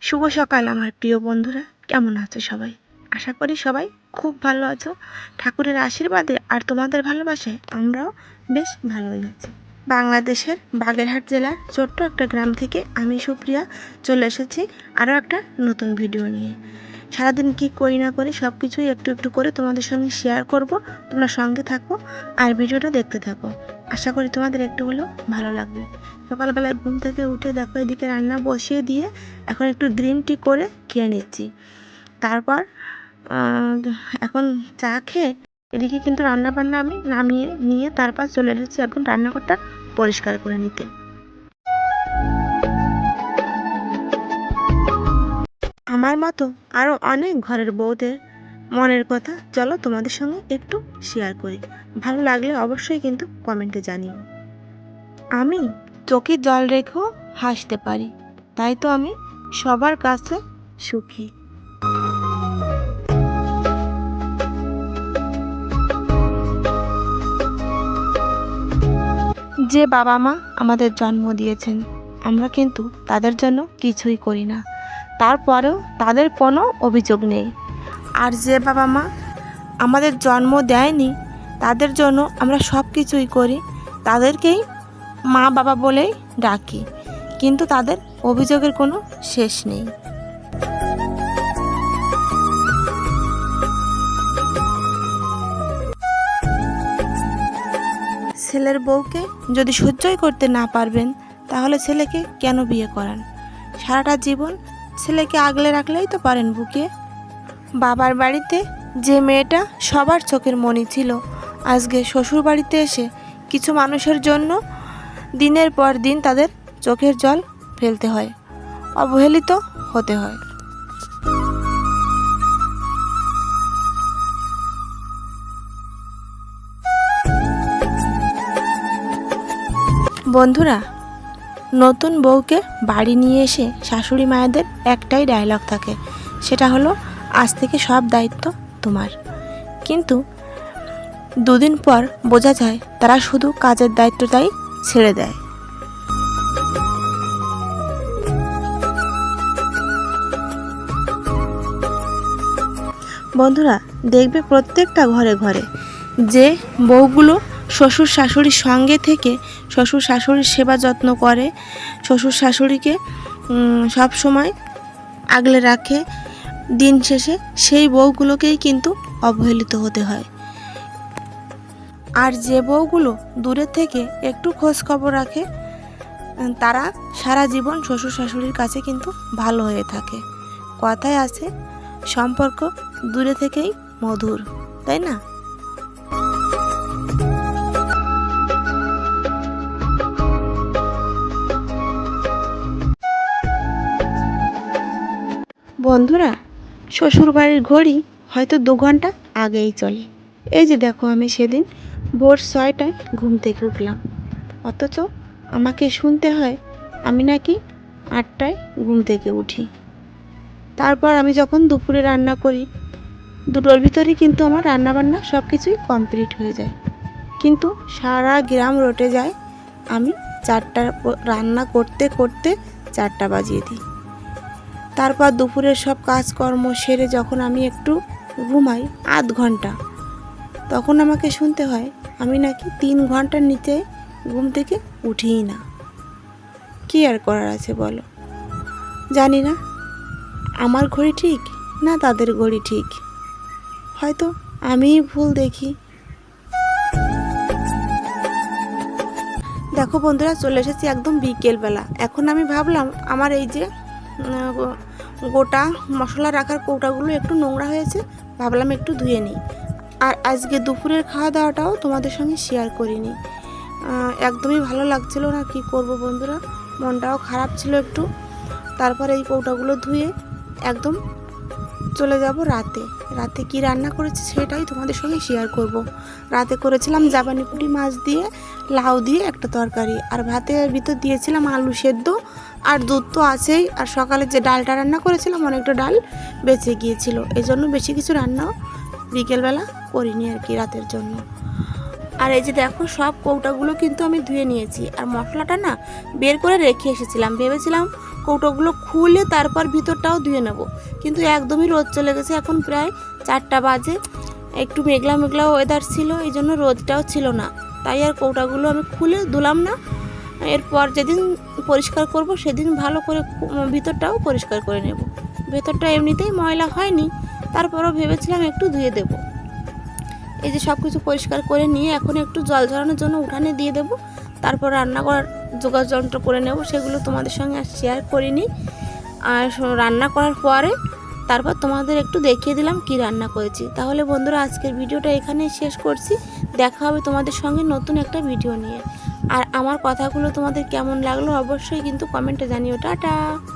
শুভ সকাল আমার প্রিয় বন্ধুরা, কেমন আছো সবাই? আশা করি সবাই খুব ভালো আছো। ঠাকুরের আশীর্বাদে আর তোমাদের ভালোবাসায় আমরাও বেশ ভালোই আছি। বাংলাদেশের বাগেরহাট জেলার ছোট্ট একটা গ্রাম থেকে আমি সুপ্রিয়া চলে এসেছি আরও একটা নতুন ভিডিও নিয়ে। সারাদিন কি করি না করি সব কিছুই একটু একটু করে তোমাদের সঙ্গে শেয়ার করব। তোমরা সঙ্গে থাকো আর ভিডিওটা দেখতে থাকো। আশা করি তোমাদের একটু হলেও ভালো লাগবে। সকালবেলায় ঘুম থেকে উঠে দেখো এদিকে রান্না বসিয়ে দিয়ে এখন একটু গ্রিন টি করে খেয়ে নিচ্ছি। তারপর এখন চা খেয়ে এদিকে কিন্তু রান্না বান্না আমি নামিয়ে নিয়ে তারপর চলে এসেছি এখন রান্নাঘরটা পরিষ্কার করে নিতে। আমার মতো আরও অনেক ঘরের বউদের মনের কথা চলো তোমাদের সঙ্গে একটু শেয়ার করি। ভালো লাগলে অবশ্যই কিন্তু কমেন্টে জানিও। আমি চোখে জল রেখেও হাসতে পারি, তাই তো আমি সবার কাছে সুখী। যে বাবা মা আমাদের জন্ম দিয়েছেন আমরা কিন্তু তাদের জন্য কিছুই করি না, তারপরেও তাদের কোনো অভিযোগ নেই। আর যে বাবা মা আমাদের জন্ম দেয়নি তাদের জন্য আমরা সব কিছুই করি, তাদেরকেই মা বাবা বলেই ডাকি, কিন্তু তাদের অভিযোগের কোনো শেষ নেই। ছেলের বউকে যদি সহ্যই করতে না পারবেন তাহলে ছেলেকে কেন বিয়ে করান? সারাটা জীবন ছেলেকে আগলে রাখলেই তো পারেন বুকে। বাবার বাড়িতে যে মেয়েটা সবার চোখের মণি ছিল, আজকে শ্বশুর বাড়িতে এসে কিছু মানুষের জন্য দিনের পর দিন তাদের চোখের জল ফেলতে হয়, অবহেলিত হতে হয়। বন্ধুরা, নতুন বউকে বাড়ি নিয়ে এসে শাশুড়ি মায়েদের একটাই ডায়লগ থাকে, সেটা হলো আজ থেকে সব দায়িত্ব তোমার। কিন্তু দুদিন পর বোঝা যায় তারা শুধু কাজের দায়িত্বটাই ছেড়ে দেয়। বন্ধুরা, দেখবে প্রত্যেকটা ঘরে ঘরে যে বউগুলো শ্বশুর শাশুড়ির সঙ্গে থেকে শ্বশুর শাশুড়ির সেবা যত্ন করে, শ্বশুর শাশুড়িকে সব সময় আগলে রাখে, দিন শেষে সেই বউগুলোকেই কিন্তু অবহেলিত হতে হয়। আর যে বউগুলো দূরে থেকে একটু খোঁজ খবর রাখে তারা সারা জীবন শ্বশুর শাশুড়ির কাছে কিন্তু ভালো হয়ে থাকে। কথায় আছে সম্পর্ক দূরে থেকেই মধুর, তাই না? বন্ধুরা, শ্বশুরবাড়ির ঘড়ি হয়তো 2 ঘন্টা আগেই চলে। এই যে দেখো, আমি সেদিন ভোর 6টায় ঘুম থেকে উঠলাম, অথচ আমাকে শুনতে হয় আমি নাকি 8টায় ঘুম থেকে উঠি। তারপর আমি যখন দুপুরে রান্না করি, দুটোর ভিতরেই কিন্তু আমার রান্নাবান্না সব কিছুই কমপ্লিট হয়ে যায়, কিন্তু সারা গ্রাম রটে যায় আমি 4টা রান্না করতে করতে 4টা বাজিয়ে দিই। তারপর দুপুরের সব কাজকর্ম সেরে যখন আমি একটু ঘুমাই আধ ঘন্টা, তখন আমাকে শুনতে হয় আমি নাকি 3 ঘন্টার নিচে ঘুম থেকে উঠিই না। কী আর করার আছে বলো? জানি না আমার ঘড়ি ঠিক না তাদের ঘড়ি ঠিক, হয়তো আমিই ভুল দেখি। দেখো বন্ধুরা, চলে এসেছি একদম বিকেলবেলা। এখন আমি ভাবলাম আমার এই যে গোটা মশলা রাখার কৌটাগুলো একটু নোংরা হয়েছে, ভাবলাম একটু ধুয়ে নিই। আর আজকে দুপুরের খাওয়া দাওয়াটাও তোমাদের সঙ্গে শেয়ার করিনি, একদমই ভালো লাগছিল না। কি করব বন্ধুরা, মনটাও খারাপ ছিল একটু। তারপর এই কৌটাগুলো ধুয়ে একদম চলে যাব রাতে। রাতে কি রান্না করেছি সেটাই তোমাদের সঙ্গে শেয়ার করব। রাতে করেছিলাম জাপানি পুঁটি মাছ দিয়ে লাউ দিয়ে একটা তরকারি, আর ভাতের ভিতর দিয়েছিলাম আলু সেদ্ধ, আর দুধ তো আছেই। আর সকালে যে ডালটা রান্না করেছিলাম অনেকটা ডাল বেঁচে গিয়েছিল, এই জন্য বেশি কিছু রান্নাও বিকেলবেলা করিনি আর কি রাতের জন্য। আর এই যে দেখো সব কৌটাগুলো কিন্তু আমি ধুয়ে নিয়েছি, আর মশলাটা না বের করে রেখে এসেছিলাম, ভেবেছিলাম কৌটোগুলো খুলে তারপর ভিতরটাও ধুয়ে নেব। কিন্তু একদমই রোদ চলে গেছে, এখন প্রায় 4টা বাজে। একটু মেঘলা মেঘলা ওয়েদার ছিল, এই জন্য রোদটাও ছিল না, তাই আর কৌটাগুলো আমি খুলে ধুলাম না। এরপর যেদিন পরিষ্কার করব সেদিন ভালো করে ভিতরটাও পরিষ্কার করে নেব। ভেতরটা এমনিতেই ময়লা হয়নি, তারপরও ভেবেছিলাম একটু ধুয়ে দেব। এই যে সব কিছু পরিষ্কার করে নিয়ে এখন একটু জল ঝরানোর জন্য উঠানে দিয়ে দেব। তারপর রান্না করার জোগাড় যন্ত্র করে নেব, সেগুলো তোমাদের সঙ্গে আর শেয়ার করিনি। আর রান্না করার পরে তারপর তোমাদের একটু দেখিয়ে দিলাম কি রান্না করেছি। তাহলে বন্ধুরা, আজকের ভিডিওটা এখানেই শেষ করছি। দেখা হবে তোমাদের সঙ্গে নতুন একটা ভিডিও নিয়ে। আর আমার কথাগুলো তোমাদের কেমন লাগলো অবশ্যই কিন্তু কমেন্টে জানিও। টাটা।